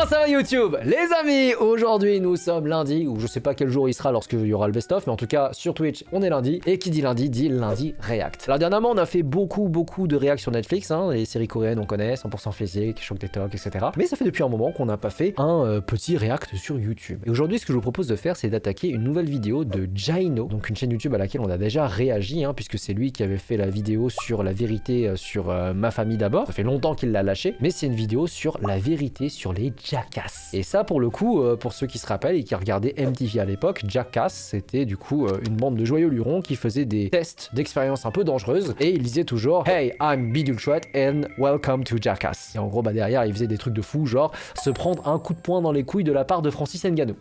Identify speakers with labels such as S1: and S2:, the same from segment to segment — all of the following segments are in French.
S1: Comment ça va YouTube les amis? Aujourd'hui nous sommes lundi, ou je sais pas quel jour il sera lorsque il y aura le best-of, mais en tout cas sur Twitch on est lundi, et qui dit lundi React. Alors dernièrement on a fait beaucoup de React sur Netflix, hein, les séries coréennes on connaît, 100% physique, Choc des Tocs, etc. Mais ça fait depuis un moment qu'on n'a pas fait un petit React sur YouTube. Et aujourd'hui ce que je vous propose de faire c'est d'attaquer une nouvelle vidéo de Jaino, donc une chaîne YouTube à laquelle on a déjà réagi, hein, puisque c'est lui qui avait fait la vidéo sur la vérité sur Ma Famille d'abord. Ça fait longtemps qu'il l'a lâché, mais c'est une vidéo sur la vérité sur les Jackass. Et ça pour le coup, pour ceux qui se rappellent et qui regardaient MTV à l'époque, Jackass c'était du coup une bande de joyeux lurons qui faisaient des tests d'expériences un peu dangereuses et ils disaient toujours Hey, I'm Bidulchouet and welcome to Jackass. Et en gros bah derrière ils faisaient des trucs de fou, genre se prendre un coup de poing dans les couilles de la part de Francis Ngannou.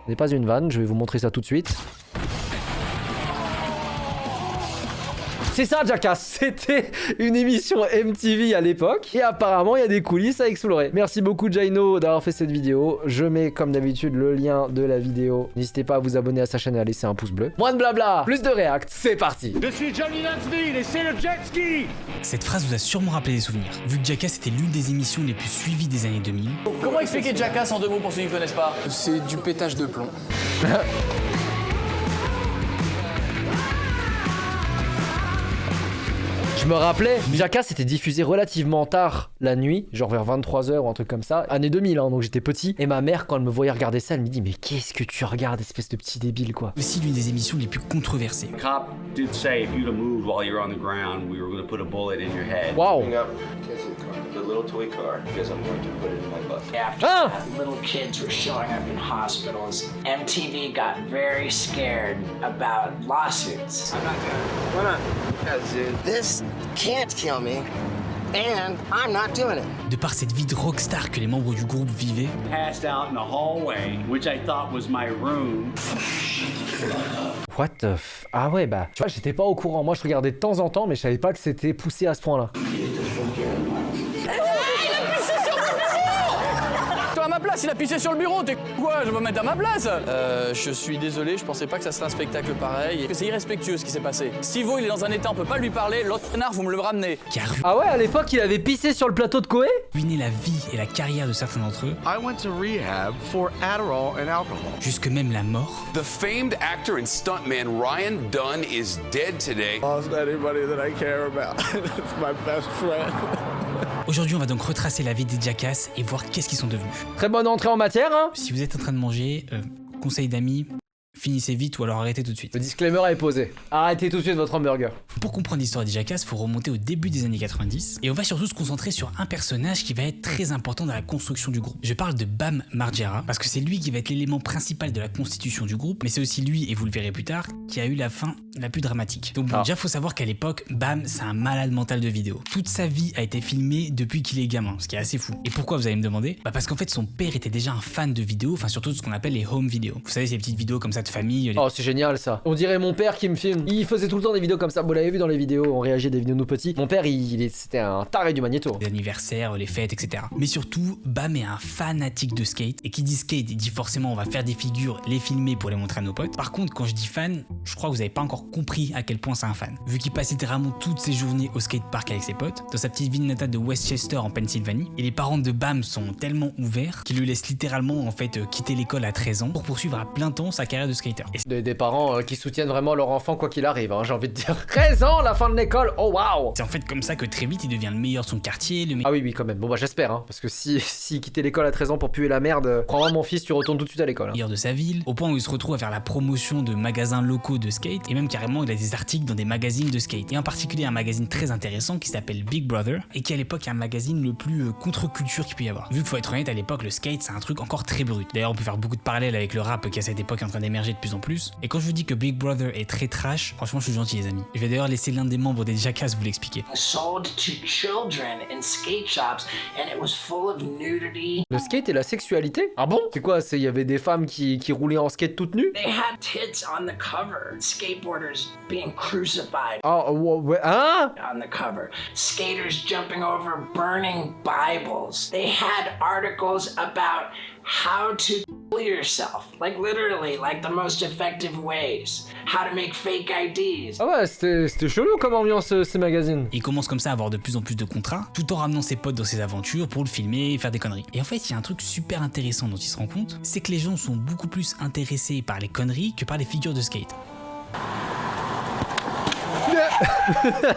S1: Ce n'est pas une vanne, je vais vous montrer ça tout de suite. C'est ça Jackass, c'était une émission MTV à l'époque et apparemment il y a des coulisses à explorer. Merci beaucoup Jaino d'avoir fait cette vidéo. Je mets comme d'habitude le lien de la vidéo. N'hésitez pas à vous abonner à sa chaîne et à laisser un pouce bleu. Moins de blabla, plus de React, c'est parti.
S2: Je suis Johnny Knoxville et c'est le jet ski.
S3: Cette phrase vous a sûrement rappelé des souvenirs, vu que Jackass était l'une des émissions les plus suivies des années 2000.
S4: Comment expliquer Jackass en deux mots pour ceux qui ne connaissent pas?
S5: C'est du pétage de plomb.
S1: Je me rappelais, Jackass était diffusé relativement tard la nuit, genre vers 23h ou un truc comme ça, année 2000, hein, donc j'étais petit. Et ma mère, quand elle me voyait regarder ça, elle me dit mais qu'est-ce que tu regardes, espèce de petit débile quoi.
S3: Aussi l'une des émissions les plus controversées.
S2: Cop did say if you'd have moved while you're on the ground, we were going to put a bullet in your head.
S1: Waouh.
S6: The little toy car, because I'm going to put it in my butt.
S7: After
S1: Ah!
S7: little kids were showing up in hospitals, MTV got very scared about lawsuits.
S6: I'm not doing it. Why not? Because this can't kill me, and I'm not doing it.
S3: De par cette vie de rockstar que les membres du groupe vivaient,
S2: Passed out in the hallway, which I thought was my room.
S1: What the f... Ah ouais bah, tu vois j'étais pas au courant, moi je regardais de temps en temps mais je savais pas que c'était poussé à ce point là.
S4: Toi à ma place, il a pissé sur le bureau, t'es quoi? Je vais me mettre à ma place. Je suis désolé, je pensais pas que ça serait un spectacle pareil. Et que c'est irrespectueux ce qui s'est passé. Stivo, il est dans un état, on peut pas lui parler, l'autre connard, vous me le ramenez.
S3: qui a
S1: Ah ouais à l'époque il avait pissé sur le plateau de Koé?
S3: ruiné la vie et la carrière de certains d'entre eux,
S8: I went to rehab for Adderall and alcohol.
S3: jusque même la mort.
S9: The famed actor and stuntman Ryan Dunn is dead today.
S8: Lost anybody that I care about. It's my best friend.
S3: Aujourd'hui on va donc retracer la vie des Jackass et voir qu'est-ce qu'ils sont devenus.
S1: Très bonne entrée en matière hein.
S3: Si vous êtes en train de manger, conseil d'amis, finissez vite ou alors arrêtez tout de suite.
S1: Le disclaimer est posé. Arrêtez tout de suite votre hamburger.
S3: Pour comprendre l'histoire des Jackass, faut remonter au début des années 90 et on va surtout se concentrer sur un personnage qui va être très important dans la construction du groupe. Je parle de Bam Margera parce que c'est lui qui va être l'élément principal de la constitution du groupe, mais c'est aussi lui, et vous le verrez plus tard, qui a eu la fin la plus dramatique. Donc bon, déjà faut savoir qu'à l'époque, Bam c'est un malade mental de vidéo. Toute sa vie a été filmée depuis qu'il est gamin, ce qui est assez fou. Et pourquoi vous allez me demander? Bah parce qu'en fait son père était déjà un fan de vidéos, enfin surtout de ce qu'on appelle les home vidéos. Vous savez ces petites vidéos comme ça de famille.
S1: Oh c'est génial ça. On dirait mon père qui me filme. Il faisait tout le temps des vidéos comme ça. Vous l'avez vu dans les vidéos, on réagit à des vidéos de nous petits. Mon père c'était un taré du magnéto.
S3: Les anniversaires, les fêtes, etc. Mais surtout, Bam est un fanatique de skate. Et qui dit skate, il dit forcément on va faire des figures, les filmer pour les montrer à nos potes. Par contre, quand je dis fan, je crois que vous avez pas encore compris à quel point c'est un fan. Vu qu'il passe littéralement toutes ses journées au skatepark avec ses potes, dans sa petite ville natale de Westchester en Pennsylvanie. Et les parents de Bam sont tellement ouverts qu'ils le laissent littéralement en fait quitter l'école à 13 ans pour poursuivre à plein temps sa carrière de skater. Et
S1: Des parents qui soutiennent vraiment leur enfant quoi qu'il arrive, hein, j'ai envie de dire. 13 ans, la fin de l'école, oh waouh.
S3: c'est en fait comme ça que très vite il devient le meilleur de son quartier,
S1: Ah oui quand même, bon bah j'espère hein, parce que si quitter l'école à 13 ans pour puer la merde, crois-moi mon fils tu retournes tout de suite à l'école hein.
S3: meilleur de sa ville, au point où il se retrouve à faire la promotion de magasins locaux de skate, et même carrément il a des articles dans des magazines de skate, et en particulier un magazine très intéressant qui s'appelle Big Brother, et qui à l'époque est un magazine le plus contre-culture qu'il peut y avoir. Vu qu'il faut être honnête, à l'époque le skate c'est un truc encore très brut. D'ailleurs on peut faire beaucoup de parallèles avec le rap qui à cette époque est en train d'émerger de plus en plus, et quand je vous dis que Big Brother est très trash, franchement je suis gentil les amis. Je vais d'ailleurs laisser l'un des membres des Jackass vous l'expliquer.
S7: Sold to children in skate shops, and it was full of nudity.
S1: Le skate et la sexualité? Ah bon? C'est quoi? Il y avait des femmes qui roulaient en skate toutes nues?
S7: They had tits on the cover. Skateboarders being crucified
S1: Ah ouais, hein?
S7: on the cover. Skaters jumping over burning Bibles. They had articles about how to yourself, like literally, like the most effective ways, how to make fake IDs.
S1: Ah ouais, c'était chelou comme ambiance ces magazines.
S3: Il commence comme ça à avoir de plus en plus de contrats, tout en ramenant ses potes dans ses aventures pour le filmer et faire des conneries. Et en fait, il y a un truc super intéressant dont il se rend compte, c'est que les gens sont beaucoup plus intéressés par les conneries que par les figures de skate.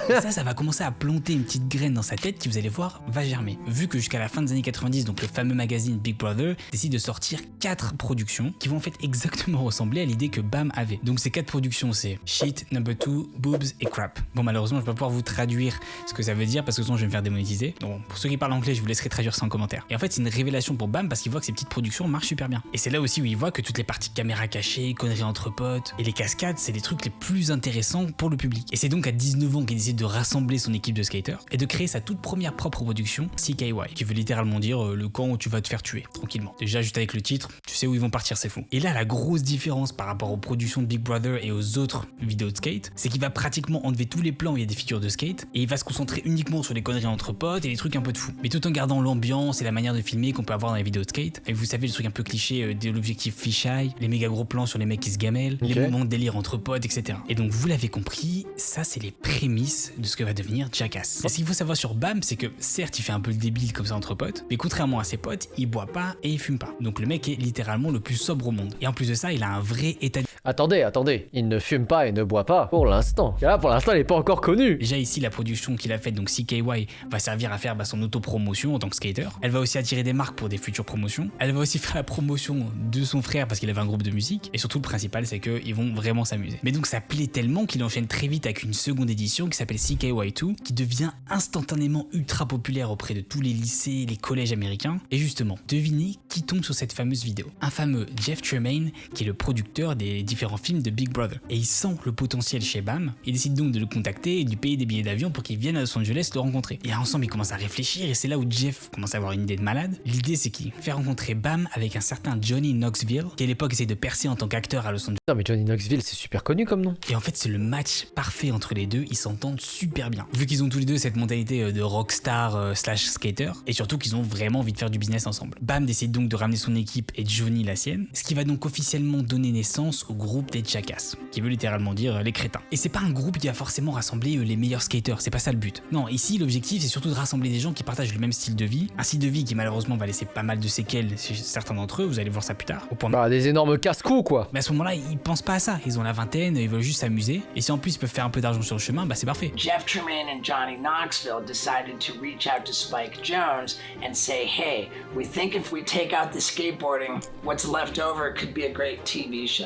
S3: Et ça va commencer à planter une petite graine dans sa tête qui, vous allez voir, va germer. Vu que jusqu'à la fin des années 90, donc le fameux magazine Big Brother décide de sortir 4 productions qui vont en fait exactement ressembler à l'idée que Bam avait. Donc ces 4 productions, c'est Shit, Number 2, Boobs et Crap. Bon, malheureusement, je vais pas pouvoir vous traduire ce que ça veut dire parce que sinon je vais me faire démonétiser. Donc pour ceux qui parlent anglais, je vous laisserai traduire ça en commentaire. Et en fait, c'est une révélation pour Bam parce qu'il voit que ces petites productions marchent super bien. Et c'est là aussi où il voit que toutes les parties caméra cachées, conneries entre potes et les cascades, c'est les trucs les plus intéressants pour le public. Et c'est donc à 19 ans qu'il décide de rassembler son équipe de skaters et de créer sa toute première propre production, CKY, qui veut littéralement dire le camp où tu vas te faire tuer, tranquillement. Déjà, juste avec le titre, tu sais où ils vont partir, c'est fou. Et là, la grosse différence par rapport aux productions de Big Brother et aux autres vidéos de skate, c'est qu'il va pratiquement enlever tous les plans où il y a des figures de skate et il va se concentrer uniquement sur les conneries entre potes et les trucs un peu de fou. Mais tout en gardant l'ambiance et la manière de filmer qu'on peut avoir dans les vidéos de skate. Et vous savez, le truc un peu cliché de l'objectif fisheye, les méga gros plans sur les mecs qui se gamellent, les moments de délire entre potes, etc. Et donc, vous l'avez compris, ça, c'est les prémices de ce que va devenir Jackass. Et ce qu'il faut savoir sur Bam, c'est que certes il fait un peu le débile comme ça entre potes, mais contrairement à ses potes, il boit pas et il fume pas. Donc le mec est littéralement le plus sobre au monde. Et en plus de ça, il a un vrai état.
S1: Attendez, il ne fume pas et ne boit pas pour l'instant. Là, pour l'instant, il est pas encore connu.
S3: Déjà ici, la production qu'il a faite, donc CKY, va servir à faire son autopromotion en tant que skater. Elle va aussi attirer des marques pour des futures promotions. Elle va aussi faire la promotion de son frère parce qu'il avait un groupe de musique. Et surtout, le principal, c'est qu'ils vont vraiment s'amuser. Mais donc ça plaît tellement qu'il enchaîne très vite avec une seconde édition qui s'appelle CKY2, qui devient instantanément ultra populaire auprès de tous les lycées, les collèges américains. Et justement, devinez qui tombe sur cette fameuse vidéo. Un fameux Jeff Tremaine, qui est le producteur des différents films de Big Brother. Et il sent le potentiel chez Bam, il décide donc de le contacter et de lui payer des billets d'avion pour qu'il vienne à Los Angeles le rencontrer. Et ensemble, ils commencent à réfléchir et c'est là où Jeff commence à avoir une idée de malade. L'idée, c'est qu'il fait rencontrer Bam avec un certain Johnny Knoxville, qui à l'époque essaie de percer en tant qu'acteur à Los Angeles.
S1: Non mais Johnny Knoxville, c'est super connu comme nom.
S3: Et en fait, c'est le match parfait entre les deux, ils s'entendent super bien. Vu qu'ils ont tous les deux cette mentalité de rockstar slash skater, et surtout qu'ils ont vraiment envie de faire du business ensemble. Bam décide donc de ramener son équipe et Johnny la sienne, ce qui va donc officiellement donner naissance au groupe des Jackass, qui veut littéralement dire les crétins. Et c'est pas un groupe qui va forcément rassembler les meilleurs skaters, c'est pas ça le but. Non, ici l'objectif c'est surtout de rassembler des gens qui partagent le même style de vie, un style de vie qui malheureusement va laisser pas mal de séquelles chez certains d'entre eux, vous allez voir ça plus tard. Au point
S1: Bah des énormes casse-coups quoi.
S3: Mais à ce moment-là, ils pensent pas à ça, ils ont la vingtaine, ils veulent juste s'amuser, et si en plus ils peuvent faire un peu d'argent sur le chemin, bah c'est parfait.
S7: Jeff Tremaine and Johnny Knoxville decided to reach out to Spike Jones and say, hey, we think if we take out the skateboarding, what's left over could be a great TV show.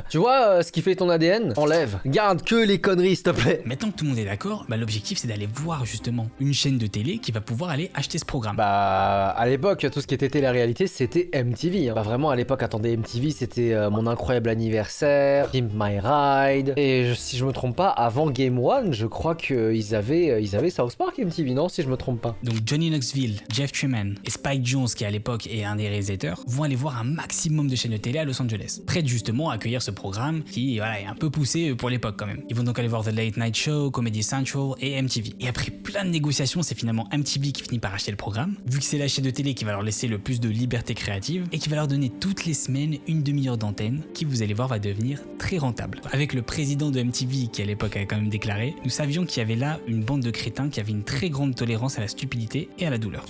S1: Tu vois ce qui fait ton ADN? Enlève. Garde que les conneries, s'il te plaît.
S3: Maintenant que tout le monde est d'accord, bah l'objectif c'est d'aller voir justement une chaîne de télé qui va pouvoir aller acheter ce programme.
S1: Bah à l'époque, tout ce qui était télé-réalité, c'était MTV. Bah vraiment à l'époque, attendez, MTV c'était Mon Incroyable Anniversaire, Pimp My Ride. Et si je me trompe pas, avant Game One, je crois qu'ils avaient South Park MTV, non? Si je me trompe pas.
S3: Donc Johnny Knoxville, Jeff Tremaine et Spike Jones, qui à l'époque est un des réalisateurs, vont aller voir un maximum de chaînes de télé à Los Angeles, prêtes justement à accueillir ce programme qui voilà, est un peu poussé pour l'époque quand même. Ils vont donc aller voir The Late Night Show, Comedy Central et MTV. Et après plein de négociations, c'est finalement MTV qui finit par acheter le programme, vu que c'est la chaîne de télé qui va leur laisser le plus de liberté créative et qui va leur donner toutes les semaines une demi-heure d'antenne qui, vous allez voir, va devenir très rentable. Avec le président de MTV qui à l'époque avait quand même déclaré: nous savions qu'il y avait là une bande de crétins qui avait une très grande tolérance à la stupidité et à la douleur.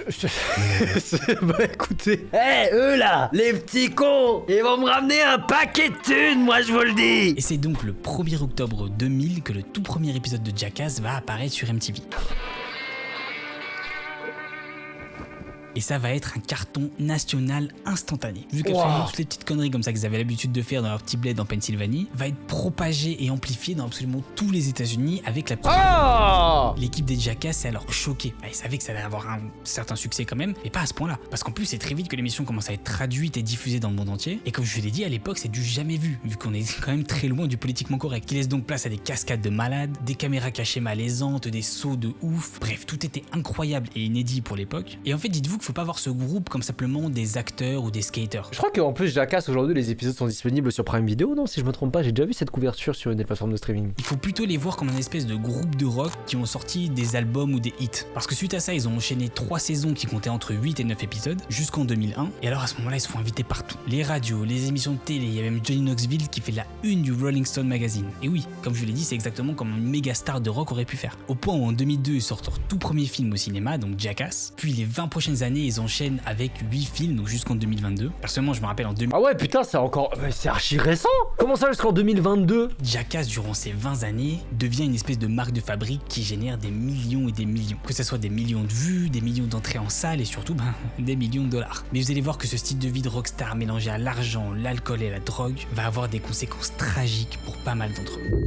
S1: Bah écoutez, eux là, les petits cons, ils vont me ramener un paquet de thunes, moi je vous le dis.
S3: Et c'est donc le 1er octobre 2000 que le tout premier épisode de Jackass va apparaître sur MTV. Et ça va être un carton national instantané. Vu qu'absolument toutes les petites conneries comme ça qu'ils avaient l'habitude de faire dans leur petit bled en Pennsylvanie va être propagé et amplifié dans absolument tous les États-Unis avec la petite. L'équipe des Jackass est alors choquée. Ils savaient que ça allait avoir un certain succès quand même, mais pas à ce point-là. Parce qu'en plus, c'est très vite que l'émission commence à être traduite et diffusée dans le monde entier. Et comme je l'ai dit, à l'époque, c'est du jamais vu, vu qu'on est quand même très loin du politiquement correct. Qui laisse donc place à des cascades de malades, des caméras cachées malaisantes, des sauts de ouf. Bref, tout était incroyable et inédit pour l'époque. Et en fait, dites-vous que faut pas voir ce groupe comme simplement des acteurs ou des skaters.
S1: Je crois qu'en plus Jackass aujourd'hui les épisodes sont disponibles sur Prime Video, non si je me trompe pas, j'ai déjà vu cette couverture sur une des plateformes de streaming.
S3: Il faut plutôt les voir comme un espèce de groupe de rock qui ont sorti des albums ou des hits. Parce que suite à ça, ils ont enchaîné 3 saisons qui comptaient entre 8 et 9 épisodes jusqu'en 2001. Et alors à ce moment-là, ils se font inviter partout. Les radios, les émissions de télé, il y a même Johnny Knoxville qui fait la une du Rolling Stone magazine. Et oui, comme je vous l'ai dit, c'est exactement comme une méga star de rock aurait pu faire. Au point où en 2002, ils sortent leur tout premier film au cinéma, donc Jackass. Puis les 20 prochaines années, ils enchaînent avec 8 films, donc jusqu'en 2022. Personnellement, je me rappelle en 2000.
S1: Ah ouais putain, c'est encore... c'est archi récent. Comment ça jusqu'en 2022?
S3: Jackass, durant ces 20 années, devient une espèce de marque de fabrique qui génère des millions et des millions. Que ce soit des millions de vues, des millions d'entrées en salle et surtout des millions de dollars. Mais vous allez voir que ce style de vie de rockstar mélangé à l'argent, l'alcool et la drogue va avoir des conséquences tragiques pour pas mal d'entre eux.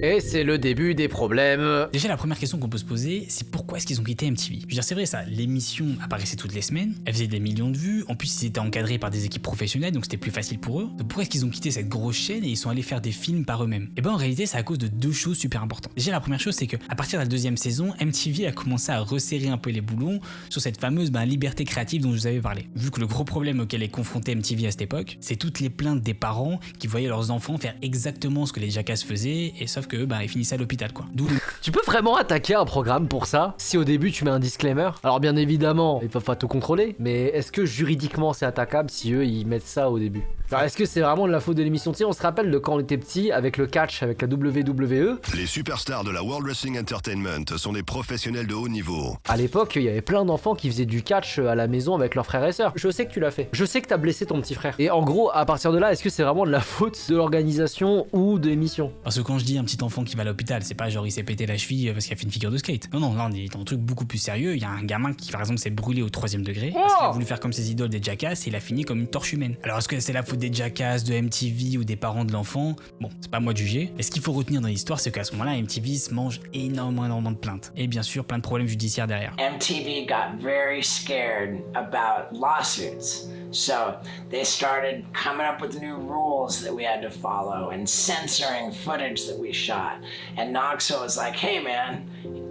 S1: Et c'est le début des problèmes.
S3: Déjà, la première question qu'on peut se poser, c'est pourquoi est-ce qu'ils ont quitté MTV? Je veux dire, c'est vrai ça, l'émission apparaissait toutes les semaines, elle faisait des millions de vues, en plus ils étaient encadrés par des équipes professionnelles, donc c'était plus facile pour eux. Donc pourquoi est-ce qu'ils ont quitté cette grosse chaîne et ils sont allés faire des films par eux-mêmes? Et ben en réalité, c'est à cause de 2 choses super importantes. Déjà, la première chose, c'est que à partir de la 2e saison, MTV a commencé à resserrer un peu les boulons sur cette fameuse liberté créative dont je vous avais parlé. Vu que le gros problème auquel est confronté MTV à cette époque, c'est toutes les plaintes des parents qui voyaient leurs enfants faire exactement ce que les Jackass faisaient, et sauf que ils finissaient à l'hôpital quoi. D'où
S1: Tu peux vraiment attaquer un programme pour ça si au début tu mets un disclaimer? Alors bien évidemment, ils peuvent pas tout contrôler, mais est-ce que juridiquement c'est attaquable si eux ils mettent ça au début? Alors est-ce que c'est vraiment de la faute de l'émission? Tu sais, on se rappelle de quand on était petit avec le catch, avec la WWE.
S5: Les superstars de la World Wrestling Entertainment sont des professionnels de haut niveau.
S1: À l'époque, il y avait plein d'enfants qui faisaient du catch à la maison avec leurs frères et sœurs. Je sais que tu l'as fait. Je sais que t'as blessé ton petit frère. Et en gros, à partir de là, est-ce que c'est vraiment de la faute de l'organisation ou de l'émission?
S3: Parce que quand je dis un petit enfant qui va à l'hôpital, c'est pas genre il s'est pété la cheville parce qu'il a fait une figure de skate. Non, là on est dans un truc beaucoup plus sérieux. Il y a un gamin qui par exemple s'est brûlé au 3e degré parce qu'il a voulu faire comme ses idoles des Jackass et il a fini comme une torche humaine. Alors est-ce que c'est la faute des Jackass, de MTV ou des parents de l'enfant? Bon, c'est pas à moi de juger. Mais ce qu'il faut retenir dans l'histoire, c'est qu'à ce moment-là, MTV se mange énormément de plaintes. Et bien sûr, plein de problèmes judiciaires derrière.
S7: MTV got very scared about lawsuits. So they started coming up with new rules that we had to follow and censoring footage that we shot. And Knoxville was like, hey man,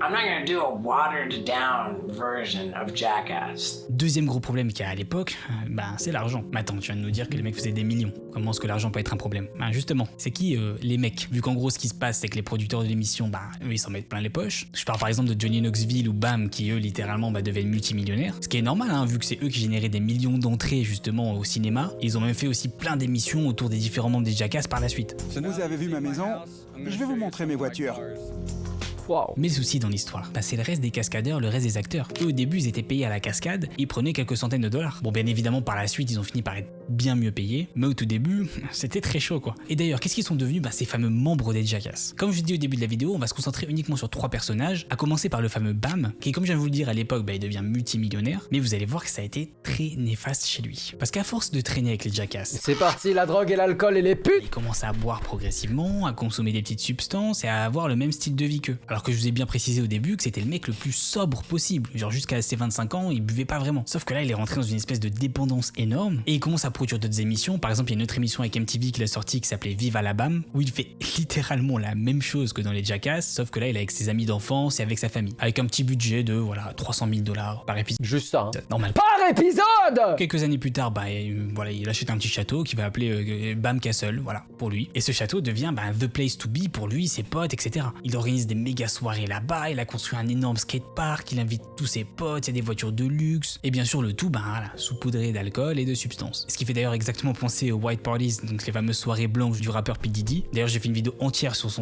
S7: I'm not gonna do a watered down version of Jackass.
S3: Deuxième gros problème qu'il y a à l'époque, c'est l'argent. Mais attends, tu viens de nous dire que les mecs faisaient des millions. Comment est-ce que l'argent peut être un problème? Justement, c'est qui les mecs? Vu qu'en gros ce qui se passe c'est que les producteurs de l'émission, eux ils s'en mettent plein les poches. Je parle par exemple de Johnny Knoxville ou Bam qui eux littéralement deviennent multimillionnaires. Ce qui est normal vu que c'est eux qui généraient des millions d'entrées justement au cinéma. Ils ont même fait aussi plein d'émissions autour des différents membres des Jackass par la suite.
S10: Vous avez vu ma maison? Je vais vous montrer mes voitures.
S1: Wow.
S3: Mais aussi dans l'histoire, c'est le reste des cascadeurs, le reste des acteurs. Eux au début ils étaient payés à la cascade, ils prenaient quelques centaines de dollars. Bon bien évidemment par la suite ils ont fini par être bien mieux payés, mais au tout début c'était très chaud quoi. Et d'ailleurs qu'est-ce qu'ils sont devenus? Ces fameux membres des Jackass. Comme je dis au début de la vidéo, on va se concentrer uniquement sur 3 personnages, à commencer par le fameux Bam, qui comme je viens de vous le dire à l'époque il devient multimillionnaire, mais vous allez voir que ça a été très néfaste chez lui. Parce qu'à force de traîner avec les Jackass,
S1: c'est parti, la drogue et l'alcool et les putes.
S3: Il commence à boire progressivement, à consommer des petites substances et à avoir le même style de vie qu'eux. Alors que je vous ai bien précisé au début que c'était le mec le plus sobre possible. Genre jusqu'à ses 25 ans, il buvait pas vraiment. Sauf que là, il est rentré dans une espèce de dépendance énorme et il commence à produire d'autres émissions. Par exemple, il y a une autre émission avec MTV qu'il a sortie qui s'appelait Vive Alabama où il fait littéralement la même chose que dans les Jackass, sauf que là, il est avec ses amis d'enfance et avec sa famille. Avec un petit budget de 300 000 $ par épisode.
S1: Juste ça.
S3: Normal.
S1: Par épisode.
S3: Quelques années plus tard, il achète un petit château qu'il va appeler Bam Castle, pour lui. Et ce château devient the place to be pour lui, ses potes, etc. Il organise des méga soirées là-bas, il a construit un énorme skatepark, il invite tous ses potes, il y a des voitures de luxe, et bien sûr le tout, saupoudré d'alcool et de substances. Ce qui fait d'ailleurs exactement penser aux White Parties, donc les fameuses soirées blanches du rappeur P. Diddy. D'ailleurs j'ai fait une vidéo entière sur son...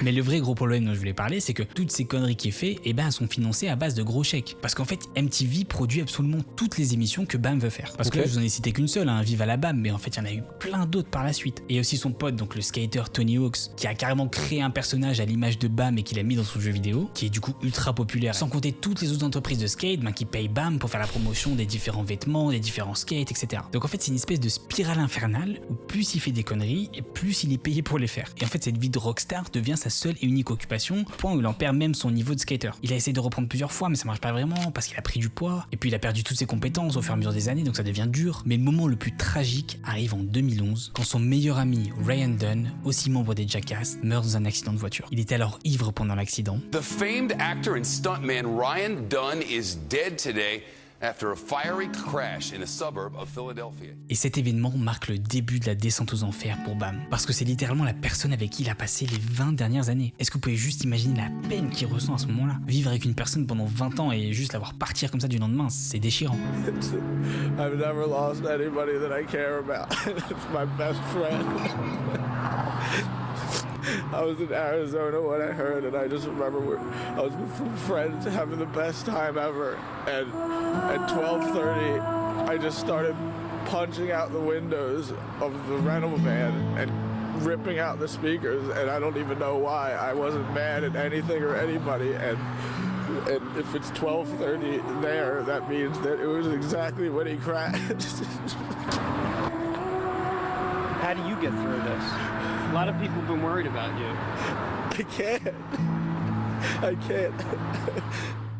S3: Mais le vrai gros problème dont je voulais parler, c'est que toutes ces conneries qu'il fait, sont financées à base de gros chèques. Parce qu'en fait, MTV produit absolument toutes les émissions que Bam veut faire. Parce que là, je vous en ai cité qu'une seule, Vive Alabama, mais en fait, il y en a eu plein d'autres par la suite. Et il y a aussi son pote, donc le skater Tony Hawks, qui a carrément créé un personnage à l'image de Bam et qu'il a mis dans son jeu vidéo, qui est du coup ultra populaire. Sans compter toutes les autres entreprises de skate qui payent Bam pour faire la promotion des différents vêtements, des différents skates, etc. Donc en fait, c'est une espèce de spirale infernale où plus il fait des conneries et plus il est payé pour les faire. Et en fait, cette vie de rockstar devient sa seule et unique occupation, au point où il en perd même son niveau de skater. Il a essayé de reprendre plusieurs fois, mais ça marche pas vraiment parce qu'il a pris du poids, et puis il a perdu toutes ses compétences au fur et à mesure des années, donc ça devient dur. Mais le moment le plus tragique arrive en 2011, quand son meilleur ami Ryan Dunn, aussi membre des Jackass, meurt dans un accident de voiture. Il était alors ivre pendant l'accident.
S9: The famed actor and stuntman Ryan Dunn is dead today after a fiery crash in a suburb of Philadelphia.
S3: Et cet événement marque le début de la descente aux enfers pour Bam, parce que c'est littéralement la personne avec qui il a passé les 20 dernières années. Est-ce que vous pouvez juste imaginer la peine qu'il ressent à ce moment-là? Vivre avec une personne pendant 20 ans et juste la voir partir comme ça du lendemain, c'est déchirant.
S8: I've never lost anybody that I care about. It's my best friend. I was in Arizona when I heard, and I just remember I was with some friends having the best time ever. And at 12:30, I just started punching out the windows of the rental van and ripping out the speakers. And I don't even know why. I wasn't mad at anything or anybody. And if it's 12:30 there, that means that it was exactly when he crashed.
S11: How do you get through this? A lot of people have been worried about you.
S8: I can't. I can't.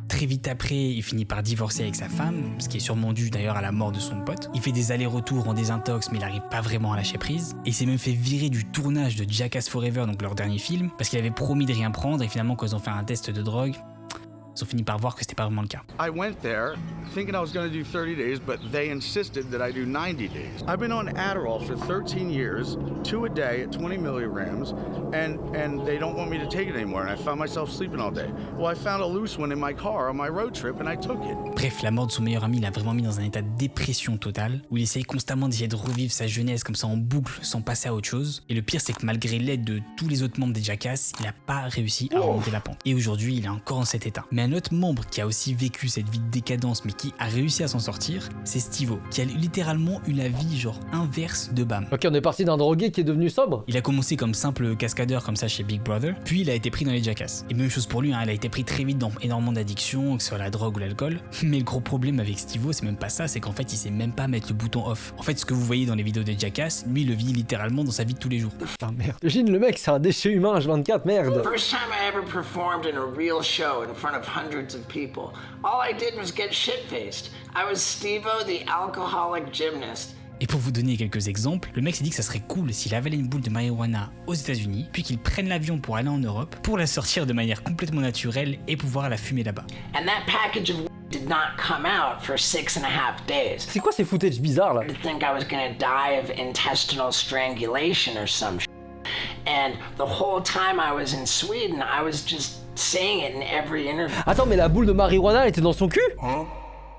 S3: Très vite après, il finit par divorcer avec sa femme, ce qui est sûrement dû d'ailleurs à la mort de son pote. Il fait des allers-retours en désintox, mais il n'arrive pas vraiment à lâcher prise. Et il s'est même fait virer du tournage de Jackass Forever, donc leur dernier film, parce qu'il avait promis de rien prendre, et finalement quand ils ont fait un test de drogue, ils ont fini par voir que c'était pas vraiment le cas.
S8: I went there thinking I was going to do 30 days, but they insisted that I do 90 days. I've been on Adderall for 13 years, 2 a day at 20 milligrams, and they don't want me to take it anymore, and I found myself sleeping all day. Well, I found a loose one in my car on my road trip, and I took it.
S3: Bref, la mort de son meilleur ami l'a vraiment mis dans un état de dépression totale, où il essaye constamment d'essayer de revivre sa jeunesse comme ça en boucle, sans passer à autre chose. Et le pire, c'est que malgré l'aide de tous les autres membres des Jackass, il n'a pas réussi à remonter la pente. Et aujourd'hui, il est encore en cet état. Mais un autre membre qui a aussi vécu cette vie de décadence mais qui a réussi à s'en sortir, c'est Steve-O, qui a littéralement eu la vie genre inverse de Bam.
S1: Ok, on est parti d'un drogué qui est devenu sobre.
S3: Il a commencé comme simple cascadeur comme ça chez Big Brother, puis il a été pris dans les Jackass. Et même chose pour lui, il a été pris très vite dans énormément d'addictions, que ce soit la drogue ou l'alcool. Mais le gros problème avec Steve-O, c'est même pas ça, c'est qu'en fait il sait même pas mettre le bouton off. En fait, ce que vous voyez dans les vidéos des Jackass, lui il le vit littéralement dans sa vie de tous les jours.
S1: Ah merde. Imagine le mec, c'est un déchet humain H24, merde.
S7: First time I ever performed in a real show in front of hundreds of people. All I did was get shit-faced. I was Steve-O, the alcoholic gymnast.
S3: Et pour vous donner quelques exemples, le mec s'est dit que ça serait cool s'il avalait une boule de marijuana aux États-Unis, puis qu'il prenne l'avion pour aller en Europe, pour la sortir de manière complètement naturelle et pouvoir la fumer là-bas.
S7: And that package of did not come out for 6.5 days.
S1: C'est quoi ces footages bizarres là?
S7: I think I was gonna die of intestinal strangulation or some shit. And the whole time I was in Sweden, I was just saying it in every interview.
S1: Attends, mais la boule de marijuana elle était dans son cul?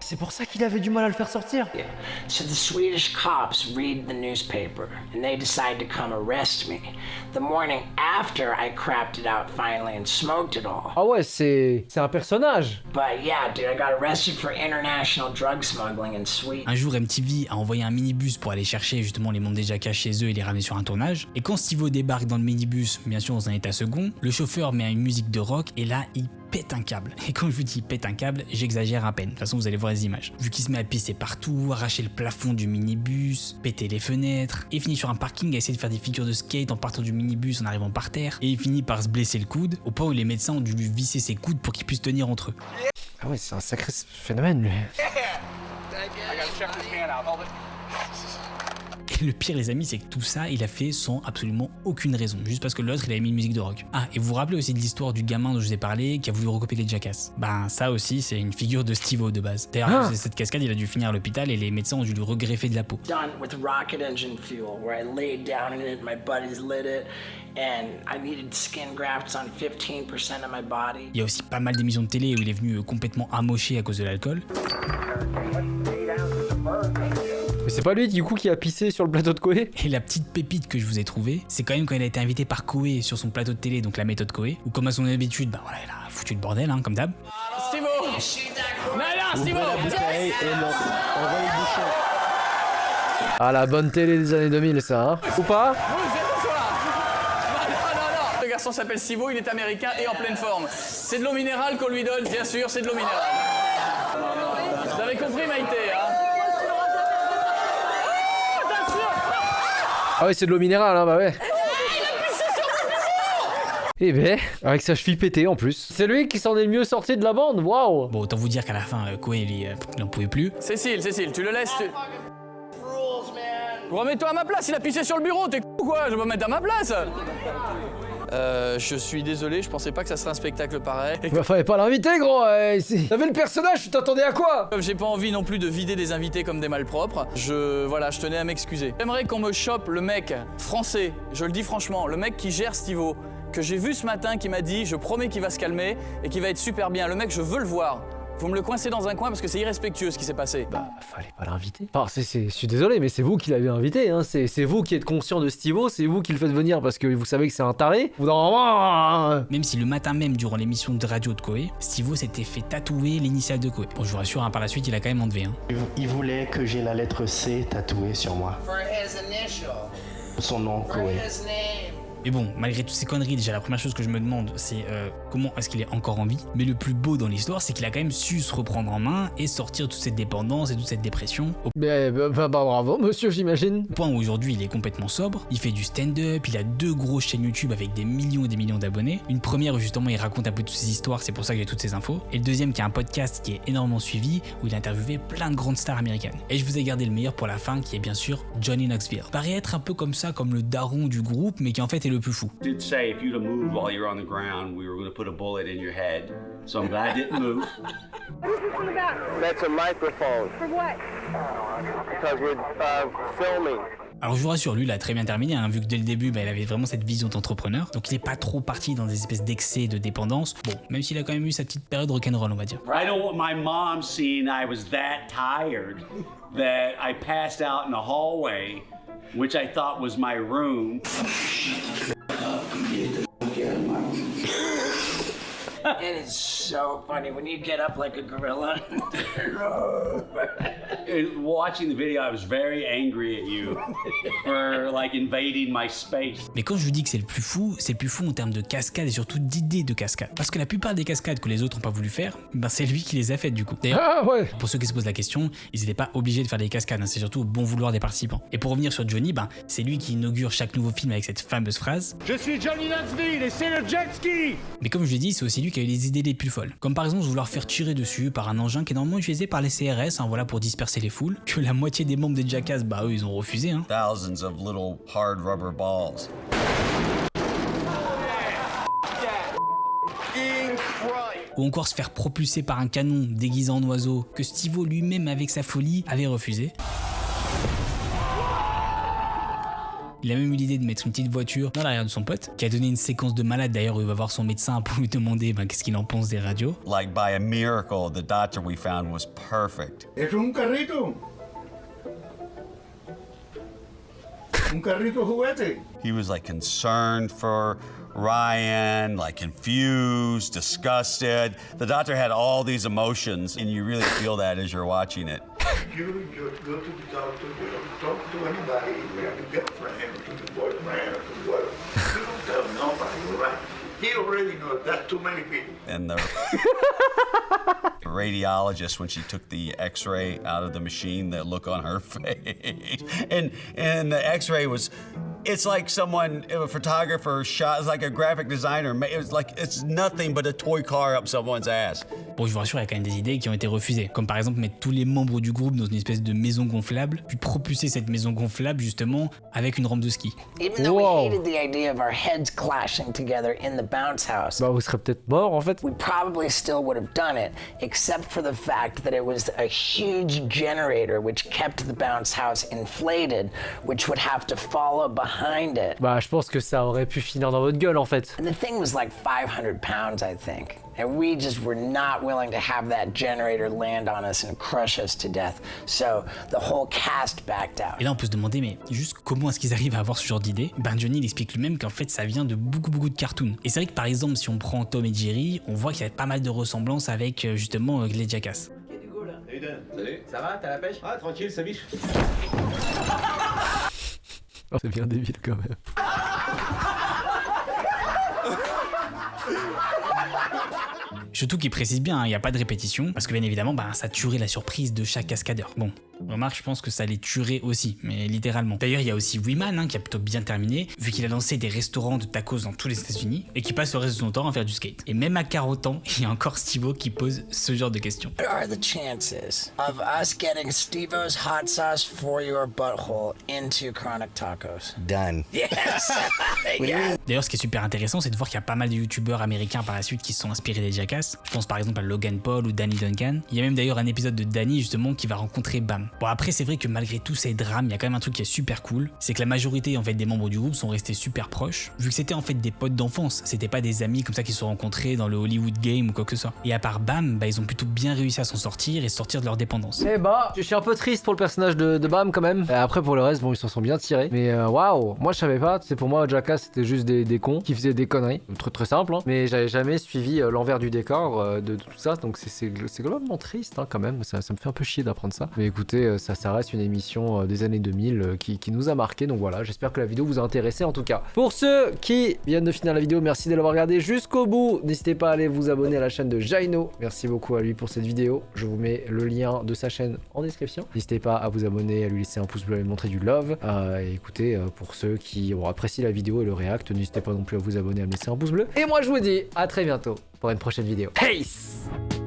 S1: C'est pour ça qu'il avait du mal à le faire sortir.
S7: Yeah. So the Swedish cops read the newspaper and they decide to come arrest me. The morning after I crapped it out finally and smoked it all.
S1: Ah ouais, c'est un personnage.
S7: But yeah, dude, I got arrested for international drug smuggling in Sweden.
S3: Un jour, MTV a envoyé un minibus pour aller chercher justement les membres des Jackass chez eux et les ramener sur un tournage. Et quand Steve-O débarque dans le minibus, bien sûr dans un état second, le chauffeur met une musique de rock et là, il pète un câble. Et quand je vous dis pète un câble, j'exagère à peine. De toute façon, vous allez voir les images. Vu qu'il se met à pisser partout, arracher le plafond du minibus, péter les fenêtres, et finit sur un parking à essayer de faire des figures de skate en partant du minibus en arrivant par terre, et il finit par se blesser le coude, au point où les médecins ont dû lui visser ses coudes pour qu'il puisse tenir entre eux.
S1: Ah ouais, c'est un sacré phénomène lui.
S3: Et le pire les amis, c'est que tout ça, il a fait sans absolument aucune raison, juste parce que l'autre il avait mis une musique de rock. Ah, et vous vous rappelez aussi de l'histoire du gamin dont je vous ai parlé, qui a voulu recopier les Jackass. Ben ça aussi, c'est une figure de Steve-O de base. D'ailleurs, cette cascade, il a dû finir à l'hôpital et les médecins ont dû lui regreffer de la peau.
S7: Done with rocket engine fuel, where I laid down in it, my buddies lit it, and I needed skin grafts on 15% of my body.
S3: Il y a aussi pas mal d'émissions de télé où il est venu complètement amoché à cause de l'alcool.
S1: Mais c'est pas lui du coup qui a pissé sur le plateau de Koé?
S3: Et la petite pépite que je vous ai trouvée, c'est quand même quand il a été invité par Koé sur son plateau de télé, donc la méthode Koé, où comme à son habitude, bah voilà, il a foutu le bordel, hein, comme d'hab.
S4: Steve-O! Non, Steve-O!
S1: Ah la bonne télé des années 2000 ça, hein? Ou pas?
S4: Non. Le garçon s'appelle Steve-O, il est américain et en pleine forme. C'est de l'eau minérale qu'on lui donne, bien sûr, c'est de l'eau minérale. Vous avez compris, Maïté, hein?
S1: Ah ouais, c'est de l'eau minérale, hein, bah ouais. Eh ben, avec sa cheville pétée en plus. C'est lui qui s'en est le mieux sorti de la bande, waouh.
S3: Bon, autant vous dire qu'à la fin, Koei, lui, il en pouvait plus.
S4: Cécile, tu le laisses. Remets-toi à ma place, il a pissé sur le bureau, t'es ou quoi? Je vais me mettre à ma place. Je suis désolé, je pensais pas que ça serait un spectacle pareil.
S1: Bah fallait pas l'inviter gros, ici. T'avais le personnage, tu t'attendais à quoi?
S4: Comme j'ai pas envie non plus de vider des invités comme des malpropres, je tenais à m'excuser. J'aimerais qu'on me chope le mec français, je le dis franchement, le mec qui gère Steve-O, que j'ai vu ce matin, qui m'a dit, je promets qu'il va se calmer et qu'il va être super bien. Le mec, je veux le voir. Vous me le coincez dans un coin parce que c'est irrespectueux ce qui s'est passé.
S1: Bah, fallait pas l'inviter. Enfin, je suis désolé, mais c'est vous qui l'avez invité, hein. C'est vous qui êtes conscient de Steve-O, c'est vous qui le faites venir parce que vous savez que c'est un taré. Vous
S3: Même si le matin même, durant l'émission de radio de Koei, Steve-O s'était fait tatouer l'initiale de Koei. Bon, je vous rassure, hein, par la suite, il a quand même enlevé. Hein.
S12: Il voulait que j'ai la lettre C tatouée sur moi.
S6: For his initial.
S12: Son nom,
S6: For
S12: Koei.
S6: his name.
S3: Mais bon, malgré toutes ces conneries, déjà la première chose que je me demande, c'est comment est-ce qu'il est encore en vie. Mais le plus beau dans l'histoire, c'est qu'il a quand même su se reprendre en main et sortir toute cette dépendance et toute cette dépression.
S1: Mais bravo monsieur, j'imagine.
S3: Au point où aujourd'hui il est complètement sobre, il fait du stand-up, il a 2 grosses chaînes YouTube avec des millions et des millions d'abonnés. Une première où justement il raconte un peu toutes ses histoires, c'est pour ça que j'ai toutes ces infos. Et le deuxième qui est un podcast qui est énormément suivi, où il a interviewé plein de grandes stars américaines. Et je vous ai gardé le meilleur pour la fin, qui est bien sûr Johnny Knoxville. Paraît être un peu comme ça, comme le daron du groupe, mais qui en fait est le plus fou.
S2: Did say if you'd have moved while you were on the ground, we were going to put a bullet in your head. So I'm glad I didn't move.
S6: That's a microphone.
S13: For what?
S6: Because we're filming.
S3: Alors je vous rassure, lui il a très bien terminé, hein, vu que dès le début il avait vraiment cette vision d'entrepreneur, donc il est pas trop parti dans des espèces d'excès de dépendance, bon, même s'il a quand même eu sa petite période rock'n'roll on va dire.
S2: I don't want my mom seeing I was that tired that I passed out in the hallway, which I thought was my room.
S7: It is so funny when you get up like a gorilla.
S2: Watching the video, I was very angry at you for like invading my space.
S3: Mais quand je vous dis que c'est le plus fou en termes de cascade et surtout d'idées de cascade. Parce que la plupart des cascades que les autres n'ont pas voulu faire, ben c'est lui qui les a faites du coup. D'ailleurs, pour ceux qui se posent la question, ils n'étaient pas obligés de faire des cascades, hein, c'est surtout au bon vouloir des participants. Et pour revenir sur Johnny, ben c'est lui qui inaugure chaque nouveau film avec cette fameuse phrase.
S11: Je suis Johnny Knoxville et c'est le jet ski.
S3: Mais comme je l'ai dit, c'est aussi lui qui a eu les idées les plus folles. Comme par exemple vouloir faire tirer dessus par un engin qui est normalement utilisé par les CRS, hein, voilà, pour disperser les foules, que la moitié des membres des Jackass, bah eux ils ont refusé. Hein.
S2: Thousands of little hard rubber balls.
S3: Ou encore se faire propulser par un canon déguisé en oiseau, que Steve-O lui-même avec sa folie avait refusé. Il a même eu l'idée de mettre une petite voiture dans l'arrière de son pote, qui a donné une séquence de malade d'ailleurs où il va voir son médecin pour lui demander qu'est-ce qu'il en pense des radios.
S2: Like by a miracle, the doctor we found was perfect.
S14: Es un carrito. Un carrito juguete.
S2: He was like concerned for Ryan, like confused, disgusted. The doctor had all these emotions, and you really feel that as you're watching it.
S14: You go to the doctor, you don't talk to anybody, you have a girlfriend, to the boyfriend, to the wife. You don't tell nobody, right? He already knows that's too many people.
S2: And the radiologist, when she took the x-ray out of the machine, the look on her face. And the x-ray was, it's like someone, a photographer shot, it's like a graphic designer, it was like, it's nothing but a toy car up someone's ass.
S3: Bon, je vous rassure, il y a quand même des idées qui ont été refusées. Comme par exemple mettre tous les membres du groupe dans une espèce de maison gonflable, puis propulser cette maison gonflable justement avec une rampe de ski.
S7: Even though we hated the idea of our heads clashing together in the bounce house.
S1: Bah vous serez peut-être mort en fait.
S7: We probably still would have done it, except for the fact that it was a huge generator which kept the bounce house inflated, which would have to follow behind it.
S1: Bah je pense que ça aurait pu finir dans votre gueule en fait.
S7: And the thing was like 500 pounds, I think. And we just were not willing to have that generator land on us and crush us to death. So the whole cast backed out.
S3: Et là on peut se demander mais juste comment est-ce qu'ils arrivent à avoir ce genre d'idée. Ben Johnny il explique lui-même qu'en fait ça vient de beaucoup de cartoons. Et c'est vrai que par exemple si on prend Tom et Jerry, on voit qu'il y a pas mal de ressemblances avec justement les Jackass.
S15: Salut Dan. Salut. Ça va, t'as la pêche? Ah tranquille, ça biche.
S1: Oh, c'est bien débile quand même.
S3: Surtout qu'il précise bien, il n'y a pas de répétition, parce que bien évidemment, ça tuerait la surprise de chaque cascadeur. Bon, Remarque, je pense que ça les tuerait aussi, mais littéralement. D'ailleurs, il y a aussi Wiman hein, qui a plutôt bien terminé, vu qu'il a lancé des restaurants de tacos dans tous les États-Unis et qui passe le reste de son temps à faire du skate. Et même à 40 ans, il y a encore Steve-O qui pose ce genre de questions.
S7: What are the chances of us getting Steve-O's hot sauce for your butthole into Chronic Tacos?
S12: Done.
S7: Yes! Yes!
S3: D'ailleurs, ce qui est super intéressant, c'est de voir qu'il y a pas mal de youtubeurs américains par la suite qui se sont inspirés des Jackass. Je pense par exemple à Logan Paul ou Danny Duncan. Il y a même d'ailleurs un épisode de Danny justement qui va rencontrer Bam. Bon après, c'est vrai que malgré tous ces drames, il y a quand même un truc qui est super cool, c'est que la majorité en fait des membres du groupe sont restés super proches, vu que c'était en fait des potes d'enfance, c'était pas des amis comme ça qui se sont rencontrés dans le Hollywood Game ou quoi que ce soit. Et à part Bam, bah ils ont plutôt bien réussi à s'en sortir et sortir de leur dépendance.
S1: Eh bah, je suis un peu triste pour le personnage de Bam quand même. Et après pour le reste, bon ils s'en sont bien tirés. Mais waouh, moi je savais pas, c'est pour moi Jackass c'était juste des cons qui faisaient des conneries. Très simple, hein. Mais j'avais jamais suivi l'envers du décor de tout ça, donc c'est globalement triste hein, quand même. Ça me fait un peu chier d'apprendre ça. Mais écoutez, ça reste une émission des années 2000 qui nous a marqué, donc voilà, j'espère que la vidéo vous a intéressé en tout cas. Pour ceux qui viennent de finir la vidéo, merci de l'avoir regardé jusqu'au bout. N'hésitez pas à aller vous abonner à la chaîne de Jaino. Merci beaucoup à lui pour cette vidéo. Je vous mets le lien de sa chaîne en description. N'hésitez pas à vous abonner, à lui laisser un pouce bleu et montrer du love. Et écoutez, pour ceux qui ont apprécié la vidéo et le react, n'hésitez pas non plus à vous abonner, à me laisser un pouce bleu. Et moi je vous dis à très bientôt pour une prochaine vidéo. Peace!